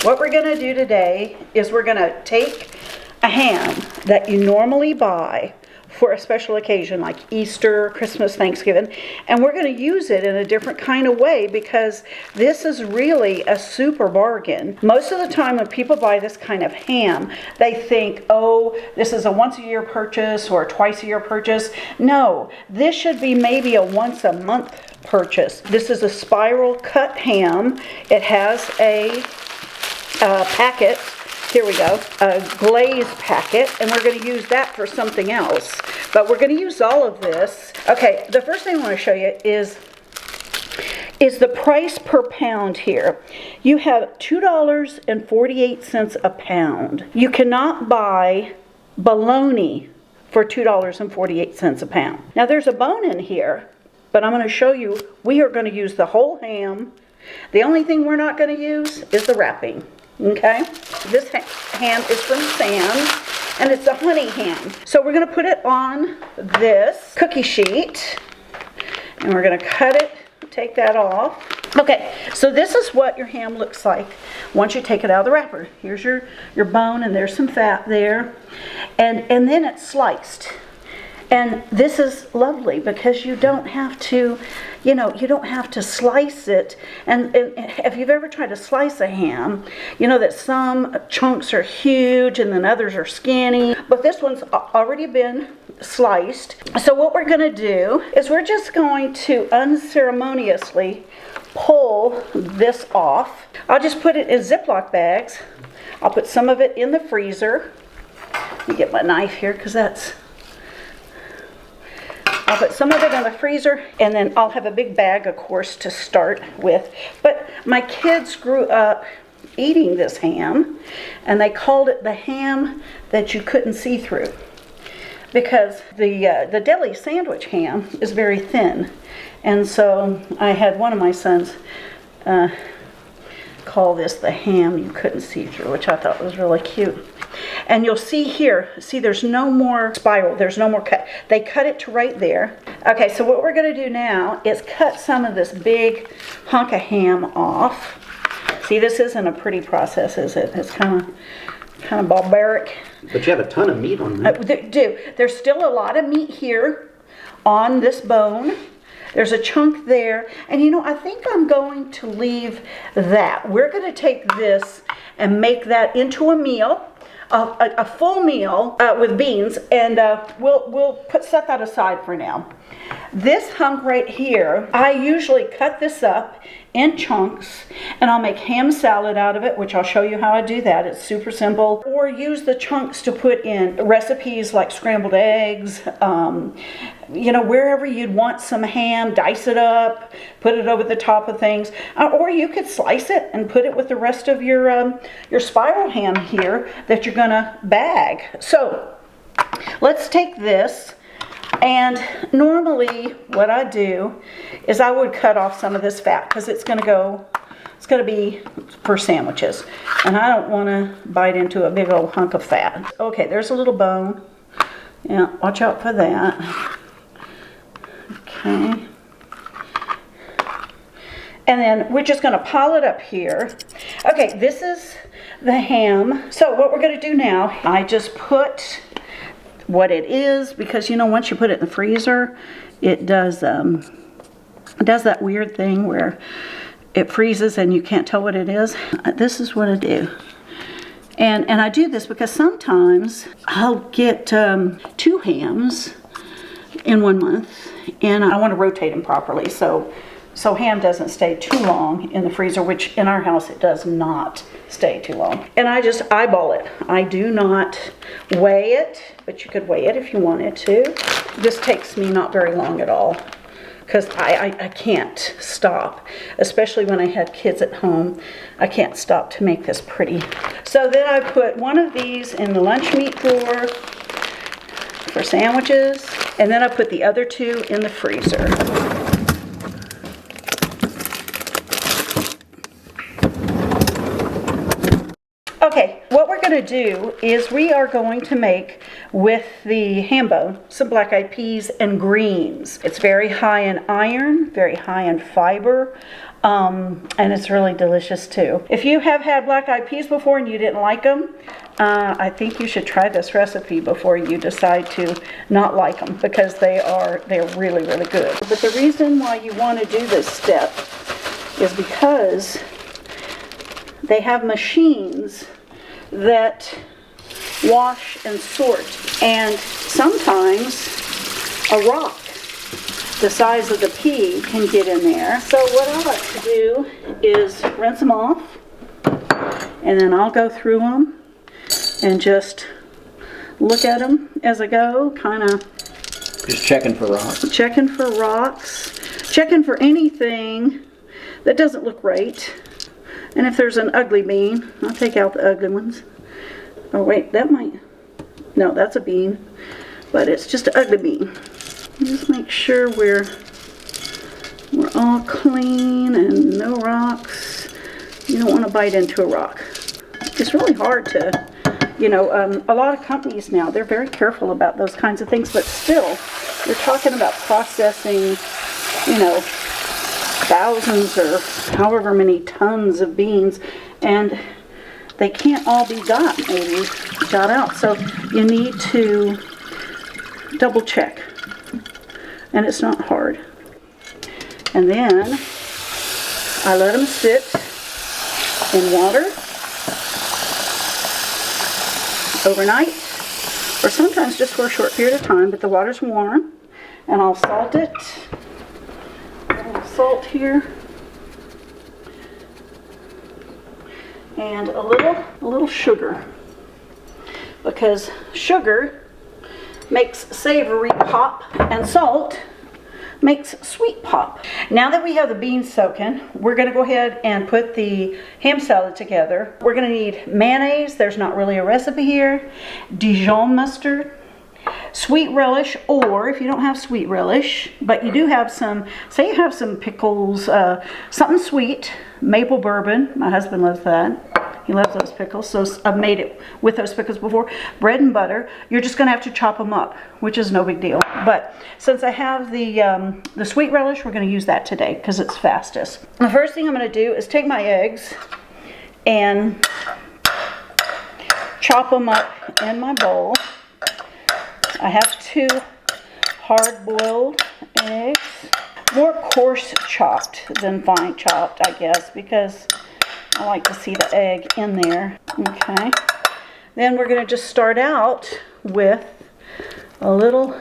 what we're going to do today is we're going to take a ham that you normally buy for a special occasion like Easter, Christmas, Thanksgiving, and we're going to use it in a different kind of way because this is really a super bargain. Most of the time when people buy this kind of ham, they think, oh, this is a once a year purchase or a twice a year purchase. No, this should be maybe a once a month purchase. This is a spiral cut ham. It has a packet. Here we go, a glaze packet, and we're going to use that for something else. But we're going to use all of this. Okay, the first thing I want to show you is the price per pound here. You have $2.48 a pound. You cannot buy bologna for $2.48 a pound. Now there's a bone in here, but I'm going to show you, we are going to use the whole ham. The only thing we're not going to use is the wrapping. Okay, this ham is from Sam's, and it's a honey ham. So we're going to put it on this cookie sheet, and we're going to cut it, take that off. Okay, so this is what your ham looks like once you take it out of the wrapper. Here's your bone, and there's some fat there, and then it's sliced. And this is lovely because you don't have to, you don't have to slice it. And if you've ever tried to slice a ham, you know that some chunks are huge and then others are skinny. But this one's already been sliced. So what we're going to do is we're just going to unceremoniously pull this off. I'll just put it in Ziploc bags. I'll put some of it in the freezer. Let me get my knife here because I'll put some of it in the freezer, and then I'll have a big bag, of course, to start with. But my kids grew up eating this ham, and they called it the ham that you couldn't see through, because the deli sandwich ham is very thin. And so I had one of my sons call this the ham you couldn't see through, which I thought was really cute. And you'll see here, there's no more spiral, there's no more cut. They cut it to right there. Okay, so what we're going to do now is cut some of this big hunk of ham off. See, this isn't a pretty process, is it? It's kind of barbaric. But you have a ton of meat on that. There's still a lot of meat here on this bone. There's a chunk there. And I think I'm going to leave that. We're going to take this and make that into a meal. A full meal with beans, and we'll set that aside for now. This hunk right here, I usually cut this up in chunks, and I'll make ham salad out of it, which I'll show you how I do that. It's super simple. Or use the chunks to put in recipes like scrambled eggs, wherever you'd want some ham, dice it up, put it over the top of things. Or you could slice it and put it with the rest of your spiral ham here that you're gonna bag. So let's take this. And normally what I do is I would cut off some of this fat because it's going to be for sandwiches. And I don't want to bite into a big old hunk of fat. Okay, there's a little bone. Yeah, watch out for that. Okay. And then we're just going to pile it up here. Okay, this is the ham. So what we're going to do now, I just put what it is, because once you put it in the freezer, it does that weird thing where it freezes and you can't tell what it is. This is what I do, and I do this because sometimes I'll get 2 hams in 1 month, and I want to rotate them properly so ham doesn't stay too long in the freezer, which in our house it does not stay too long. And I just eyeball it. I do not weigh it, but you could weigh it if you wanted to. This takes me not very long at all because I can't stop, especially when I had kids at home. I can't stop to make this pretty. So then I put one of these in the lunch meat drawer for sandwiches, and then I put the other 2 in the freezer. Okay, what we're going to do is we are going to make with the ham bone some black-eyed peas and greens. It's very high in iron, very high in fiber, and it's really delicious too. If you have had black-eyed peas before and you didn't like them, I think you should try this recipe before you decide to not like them, because they're really, really good. But the reason why you want to do this step is because they have machines that wash and sort, and sometimes a rock the size of the pea can get in there. So what I like to do is rinse them off, and then I'll go through them and just look at them as I go, kind of just checking for rocks. Checking for rocks, checking for anything that doesn't look right. And if there's an ugly bean, I'll take out the ugly ones. Oh wait, that might, no, that's a bean, but it's just an ugly bean. Just make sure we're all clean and no rocks. You don't want to bite into a rock. It's really hard to, you know, a lot of companies now, they're very careful about those kinds of things, but still, you're talking about processing, you know, thousands or however many tons of beans, and they can't all be got out. So you need to double check, and it's not hard. And then I let them sit in water overnight, or sometimes just for a short period of time, but the water's warm, and I'll salt it. Salt here, and a little sugar, because sugar makes savory pop and salt makes sweet pop. Now that we have the beans soaking, we're going to go ahead and put the ham salad together. We're going to need mayonnaise. There's not really a recipe here. Dijon mustard, sweet relish, or if you don't have sweet relish, but you do have some, say you have some pickles, something sweet, maple bourbon. My husband loves that. He loves those pickles, so I've made it with those pickles before. Bread and butter. You're just going to have to chop them up, which is no big deal. But since I have the sweet relish, we're going to use that today because it's fastest. The first thing I'm going to do is take my eggs and chop them up in my bowl. I have 2 hard-boiled eggs, more coarse chopped than fine chopped, I guess, because I like to see the egg in there. Okay, then we're going to just start out with a little,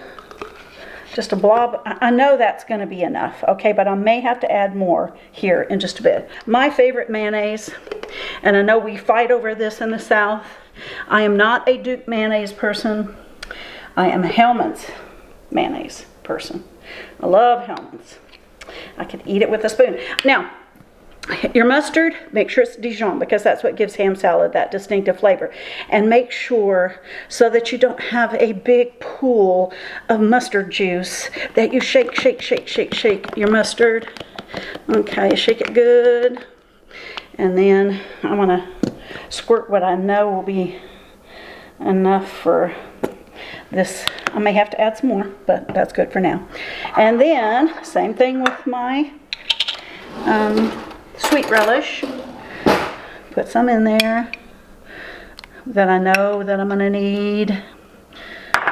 just a blob. I know that's going to be enough, okay, but I may have to add more here in just a bit. My favorite mayonnaise, and I know we fight over this in the South, I am not a Duke mayonnaise person. I am a Hellmann's mayonnaise person. I love Hellmann's. I could eat it with a spoon. Now, your mustard, make sure it's Dijon, because that's what gives ham salad that distinctive flavor. And make sure, so that you don't have a big pool of mustard juice, that you shake, shake, shake, shake, shake your mustard. Okay, shake it good. And then I'm going to squirt what I know will be enough for this. I may have to add some more, but that's good for now. And then, same thing with my sweet relish. Put some in there that I know that I'm going to need.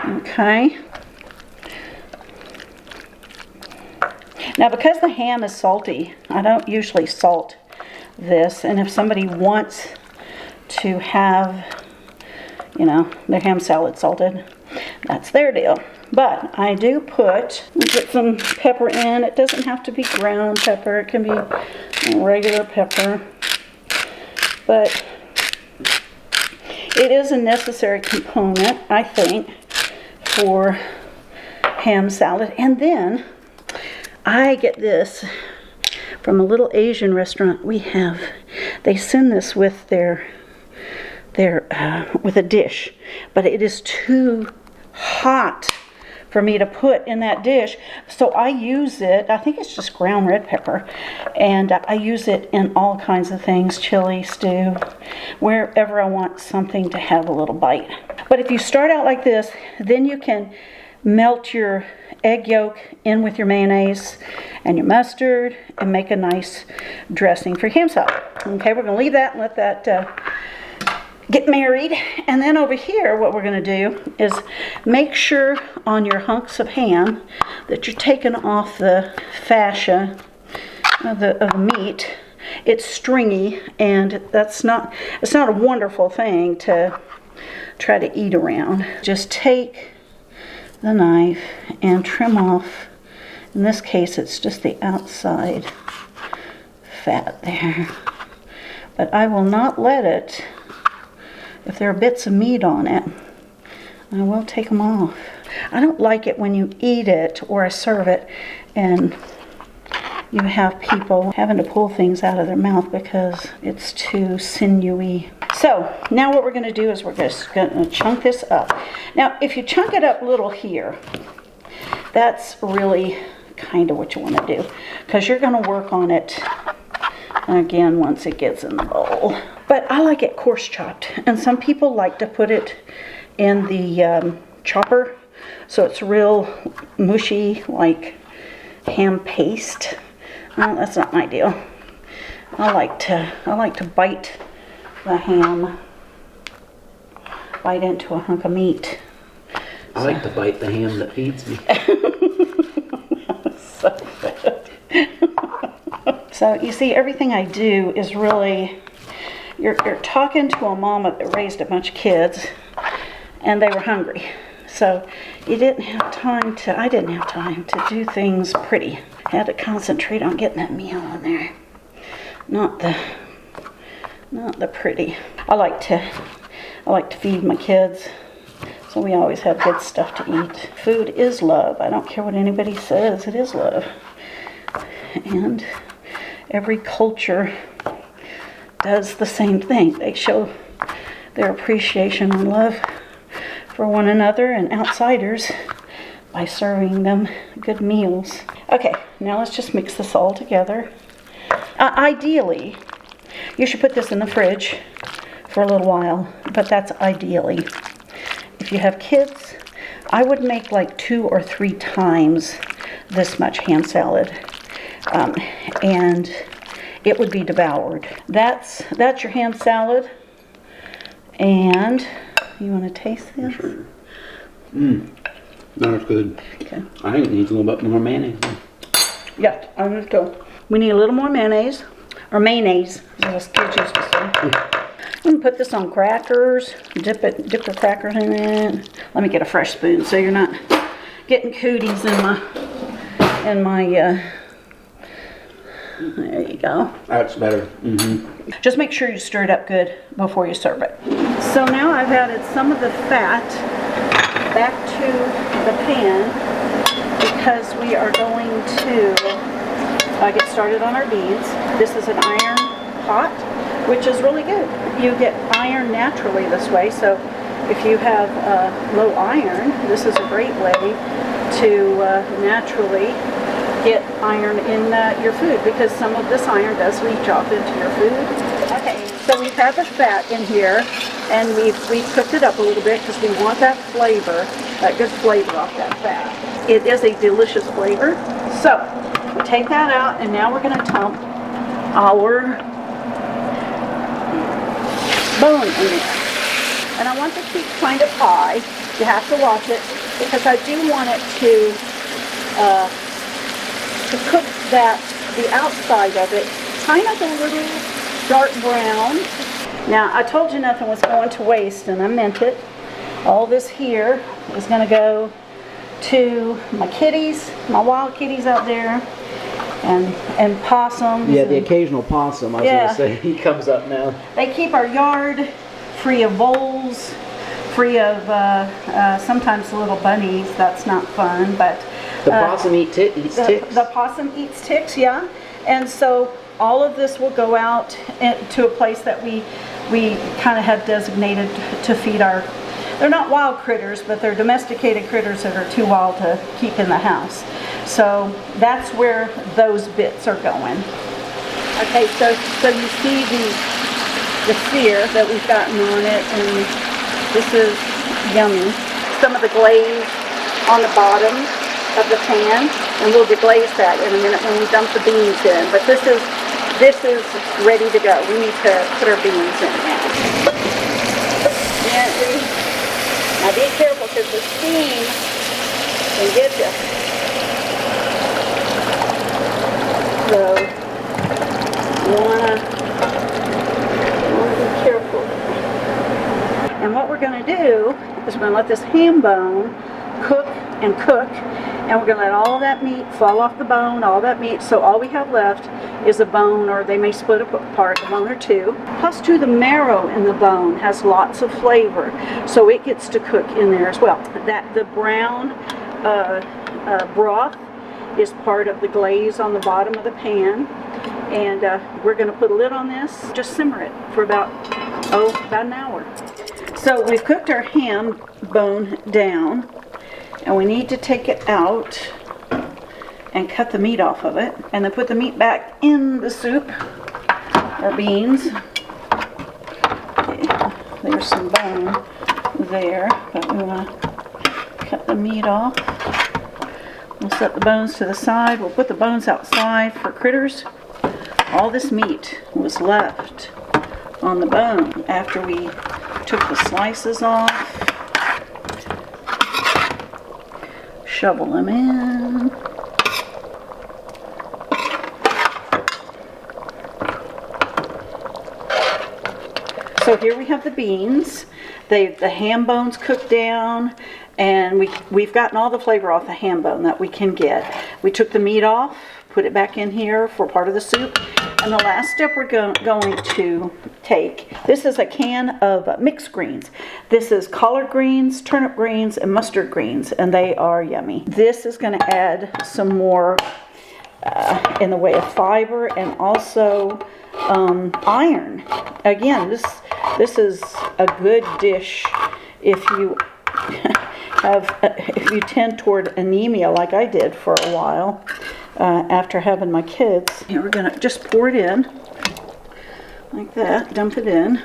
Okay. Now, because the ham is salty, I don't usually salt this. And if somebody wants to have, you know, their ham salad salted, that's their deal. But I do put some pepper in. It doesn't have to be ground pepper. It can be regular pepper. But it is a necessary component, I think, for ham salad. And then I get this from a little Asian restaurant we have. They send this with their with a dish, but it is too hot for me to put in that dish. So I use it, I think it's just ground red pepper, and I use it in all kinds of things, chili, stew, wherever I want something to have a little bite. But if you start out like this, then you can melt your egg yolk in with your mayonnaise and your mustard and make a nice dressing for ham salad. Okay, we're going to leave that and let that get married. And then over here, what we're going to do is make sure on your hunks of ham that you're taking off the fascia of the meat. It's stringy, and it's not a wonderful thing to try to eat around. Just take the knife and trim off. In this case, it's just the outside fat there. But I will not let it, if there are bits of meat on it, I will take them off. I don't like it when you eat it or I serve it and you have people having to pull things out of their mouth because it's too sinewy. So now what we're going to do is we're just going to chunk this up. Now if you chunk it up a little here, that's really kind of what you want to do, because you're going to work on it again once it gets in the bowl. But I like it coarse chopped, and some people like to put it in the chopper so it's real mushy, like ham paste. Well, that's not my deal. I like to bite the ham, bite into a hunk of meat. I like to bite the ham that feeds me. So good. So you see, everything I do is really, you're talking to a mama that raised a bunch of kids, and they were hungry. So I didn't have time to do things pretty. I had to concentrate on getting that meal in there, not the pretty. I like to feed my kids, so we always have good stuff to eat. Food is love. I don't care what anybody says, it is love. And every culture does the same thing. They show their appreciation and love for one another and outsiders by serving them good meals. Okay, now let's just mix this all together. Ideally, you should put this in the fridge for a little while, but that's ideally. If you have kids, I would make like 2 or 3 times this much ham salad, and it would be devoured. That's your ham salad, and you want to taste this? Sure. That's good. Okay. I think it needs a little bit more mayonnaise. Yeah, I'm gonna go. We need a little more mayonnaise, or mayonnaise, as the kids used to say. I'm gonna put this on crackers, dip the crackers in it. Let me get a fresh spoon so you're not getting cooties in my, there you go. That's better. Just make sure you stir it up good before you serve it. So now I've added some of the fat back to the pan because we are going to get started on our beans. This is an iron pot, which is really good. You get iron naturally this way, so if you have low iron, this is a great way to naturally get iron in your food, because some of this iron does leach off into your food. Okay, so we've had the fat in here, and we've cooked it up a little bit because we want that flavor, that good flavor off that fat. It is a delicious flavor. So we take that out, and now we're going to dump our bone in there. And I want the heat kind of high. You have to watch it because I do want it to cook the outside of it kind of a little dark brown. Now, I told you nothing was going to waste, and I meant it. All this here is going to go to my kitties, my wild kitties out there, and possums. Yeah, the occasional possum, I was Yeah. going to say, he comes up now. They keep our yard free of voles, free of sometimes little bunnies. That's not fun, but The possum eats ticks. the possum eats ticks, yeah. And so all of this will go out to a place that we kind of have designated to feed our they're not wild critters, but they're domesticated critters that are too wild to keep in the house. So that's where those bits are going. Okay, so you see the sear that we've gotten on it, and this is yummy. Some of the glaze on the bottom of the pan, and we'll deglaze that in a minute when we dump the beans in. But this is ready to go. We need to put our beans in now. Gently. Now be careful because the steam can get you. So you wanna be careful. And what we're gonna do is we're gonna let this ham bone cook and cook, and we're gonna let all that meat fall off the bone, all that meat, so all we have left is a bone, or they may split apart, a bone or two. Plus too, the marrow in the bone has lots of flavor, so it gets to cook in there as well. The brown broth is part of the glaze on the bottom of the pan, and we're gonna put a lid on this, just simmer it for about an hour. So we've cooked our ham bone down, and we need to take it out and cut the meat off of it, and then put the meat back in the soup or beans. Okay, there's some bone there, but we want to cut the meat off. We'll set the bones to the side. We'll put the bones outside for critters. All this meat was left on the bone after we took the slices off. Shovel them in. So here we have the beans. The ham bones cooked down, and we've gotten all the flavor off the ham bone that we can get. We took the meat off, put it back in here for part of the soup. And the last step we're going to take, this is a can of mixed greens. This is collard greens, turnip greens, and mustard greens, and they are yummy. This is going to add some more in the way of fiber and also iron. Again, this is a good dish if you if you tend toward anemia like I did for a while. After having my kids. Here we're gonna just pour it in like that, dump it in.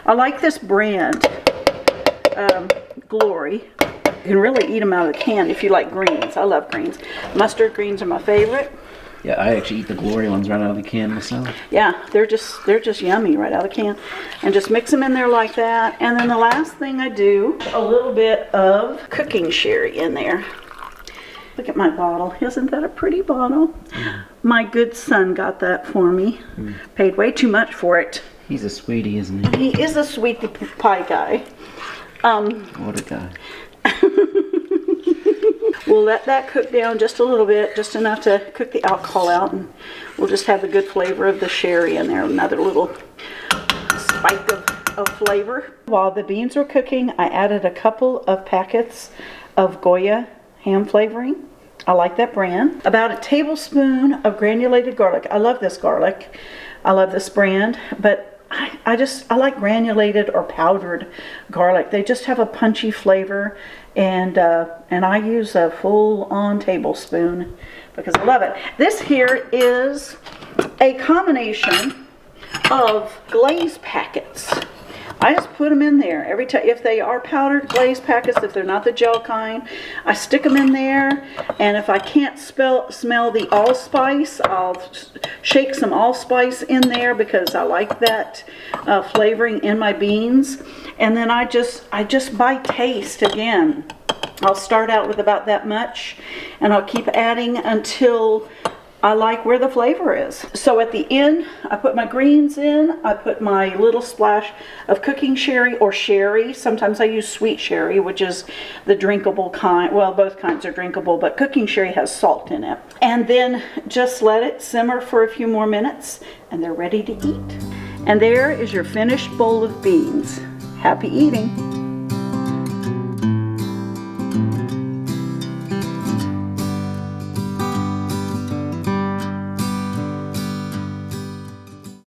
I like this brand, Glory. You can really eat them out of the can if you like greens. I love greens. Mustard greens are my favorite. Yeah, I actually eat the Glory ones right out of the can myself. Yeah, they're just yummy right out of the can. And just mix them in there like that. And then the last thing I do, a little bit of cooking sherry in there. Look at my bottle. Isn't that a pretty bottle? Mm. My good son got that for me. Mm. Paid way too much for it. He's a sweetie, isn't he? He is a sweetie pie guy. What a guy. We'll let that cook down just a little bit, just enough to cook the alcohol out, and we'll just have the good flavor of the sherry in there, another little spike of flavor. While the beans were cooking, I added a couple of packets of Goya ham flavoring. I like that brand. About a tablespoon of granulated garlic. I love this garlic. I love this brand, but I like granulated or powdered garlic. They just have a punchy flavor, and I use a full-on tablespoon because I love it. This here is a combination of glaze packets. I just put them in there every time. If they are powdered glaze packets, if they're not the gel kind, I stick them in there. And if I can't smell the allspice, I'll shake some allspice in there because I like that flavoring in my beans. And then I just by taste again. I'll start out with about that much, and I'll keep adding until I like where the flavor is. So at the end, I put my greens in, I put my little splash of cooking sherry or sherry. Sometimes I use sweet sherry, which is the drinkable kind. Well, both kinds are drinkable, but cooking sherry has salt in it. And then just let it simmer for a few more minutes, and they're ready to eat. And there is your finished bowl of beans. Happy eating.